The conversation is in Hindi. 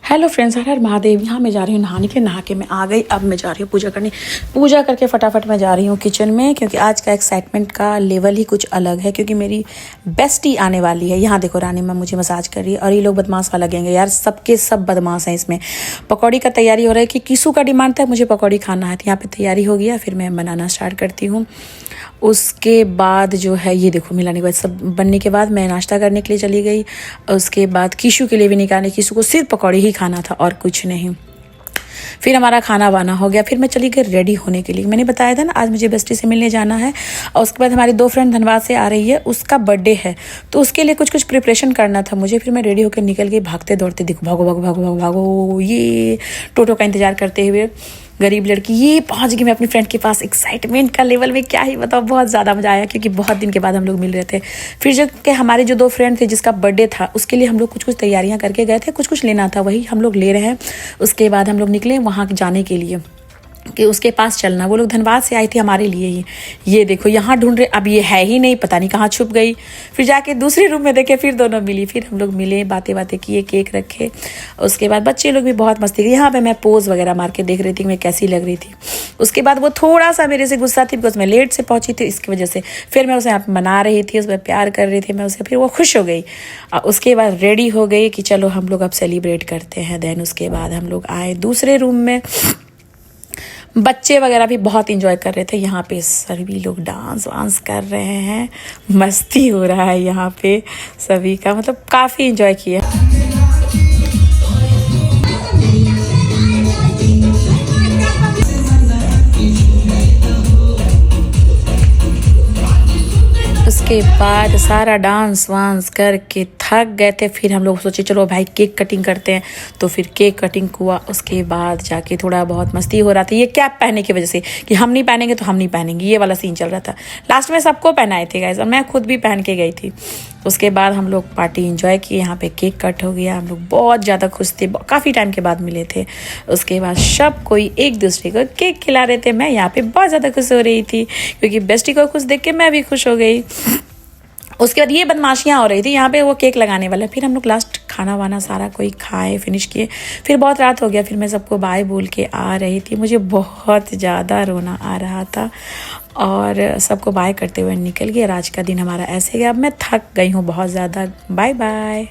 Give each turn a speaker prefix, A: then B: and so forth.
A: हेलो फ्रेंड्स, हर हर महादेव। यहाँ मैं जा रही हूँ नहाने के लिए। नहा के मैं आ गई। अब मैं जा रही हूँ पूजा करने। पूजा करके फटाफट मैं जा रही हूँ किचन में, क्योंकि आज का एक्साइटमेंट का लेवल ही कुछ अलग है। क्योंकि मेरी बेस्टी आने वाली है। यहाँ देखो, रानी माँ मुझे मसाज कर रही है और ये लोग बदमाश वाला लगेंगे यार। सबके सब बदमाश हैं इसमें। पकौड़ी का तैयारी हो रहा है कि किसू का डिमांड था मुझे पकौड़ी खाना है, तो यहाँ पर तैयारी हो गया। फिर मैं बनाना स्टार्ट करती हूँ। उसके बाद जो है ये देखो, मिलाने के बाद सब बनने के बाद मैं नाश्ता करने के लिए चली गई। उसके बाद कीशु के लिए भी निकाले। कीशु को सिर्फ पकौड़ी ही खाना था और कुछ नहीं। फिर हमारा खाना वाना हो गया। फिर मैं चली गई रेडी होने के लिए। मैंने बताया था ना आज मुझे बेस्टी से मिलने जाना है। और उसके बाद हमारी 2 फ्रेंड धनबाद से आ रही है, उसका बर्थडे है, तो उसके लिए कुछ प्रिपरेशन करना था मुझे। फिर मैं रेडी होकर निकल गई भागते दौड़ते। देखो, भागो भागो भागो भागो भागो, ये टोटो का इंतजार करते हुए गरीब लड़की ये पहुंच गई मैं अपनी फ्रेंड के पास। एक्साइटमेंट का लेवल में क्या ही बताओ, बहुत ज़्यादा मज़ा आया, क्योंकि बहुत दिन के बाद हम लोग मिल रहे थे। फिर जो कि हमारे जो 2 फ्रेंड थे जिसका बर्थडे था, उसके लिए हम लोग कुछ तैयारियां करके गए थे। कुछ लेना था, वही हम लोग ले रहे हैं। उसके बाद हम लोग निकले वहाँ जाने के लिए कि उसके पास चलना। वो लोग धनबाद से आई थी हमारे लिए ही। ये देखो यहाँ ढूंढ रहे, अब ये है ही नहीं, पता नहीं कहाँ छुप गई। फिर जाके दूसरे रूम में देखे, फिर दोनों मिली। फिर हम लोग मिले, बातें किए, केक रखे। उसके बाद बच्चे लोग भी बहुत मस्ती की। यहाँ पे मैं पोज वगैरह मार के देख रही थी मैं कैसी लग रही थी। उसके बाद वो थोड़ा सा मेरे से गुस्सा थी, बिकॉज मैं लेट से पहुंची थी, इसकी वजह से। फिर मैं उसे मना रही थी, उसमें प्यार कर रही थी मैं उसे। फिर वो खुश हो गई। उसके बाद रेडी हो गई कि चलो हम लोग अब सेलिब्रेट करते हैं। देन उसके बाद हम लोग आए दूसरे रूम में। बच्चे वगैरह भी बहुत इंजॉय कर रहे थे। यहाँ पे सभी लोग डांस वांस कर रहे हैं, मस्ती हो रहा है यहाँ पे सभी का, मतलब काफ़ी इंजॉय किया। उसके बाद सारा डांस वांस करके थक गए थे। फिर हम लोग सोचे चलो भाई केक कटिंग करते हैं, तो फिर केक कटिंग हुआ। उसके बाद जाके थोड़ा बहुत मस्ती हो रहा था, ये कैप पहनने की वजह से कि हम नहीं पहनेंगे तो हम नहीं पहनेंगे, ये वाला सीन चल रहा था। लास्ट में सबको पहनाए थे गाइस, और मैं खुद भी पहन के गई थी। उसके बाद हम लोग पार्टी एंजॉय किए। यहाँ पे केक कट हो गया। हम लोग बहुत ज़्यादा खुश थे, काफ़ी टाइम के बाद मिले थे। उसके बाद सब कोई एक दूसरे को केक खिला रहे थे। मैं यहाँ पे बहुत ज़्यादा खुश हो रही थी, क्योंकि बेस्टी को खुश देख के मैं भी खुश हो गई। उसके बाद ये बदमाशियाँ हो रही थी यहाँ पे, वो केक लगाने वाला। फिर हम लोग लास्ट खाना वाना सारा कोई खाए, फिनिश किए। फिर बहुत रात हो गया। फिर मैं सबको बाय बोल के आ रही थी। मुझे बहुत ज़्यादा रोना आ रहा था और सबको बाय करते हुए निकल गया। आज का दिन हमारा ऐसे गया। अब मैं थक गई हूँ बहुत ज़्यादा। Bye bye.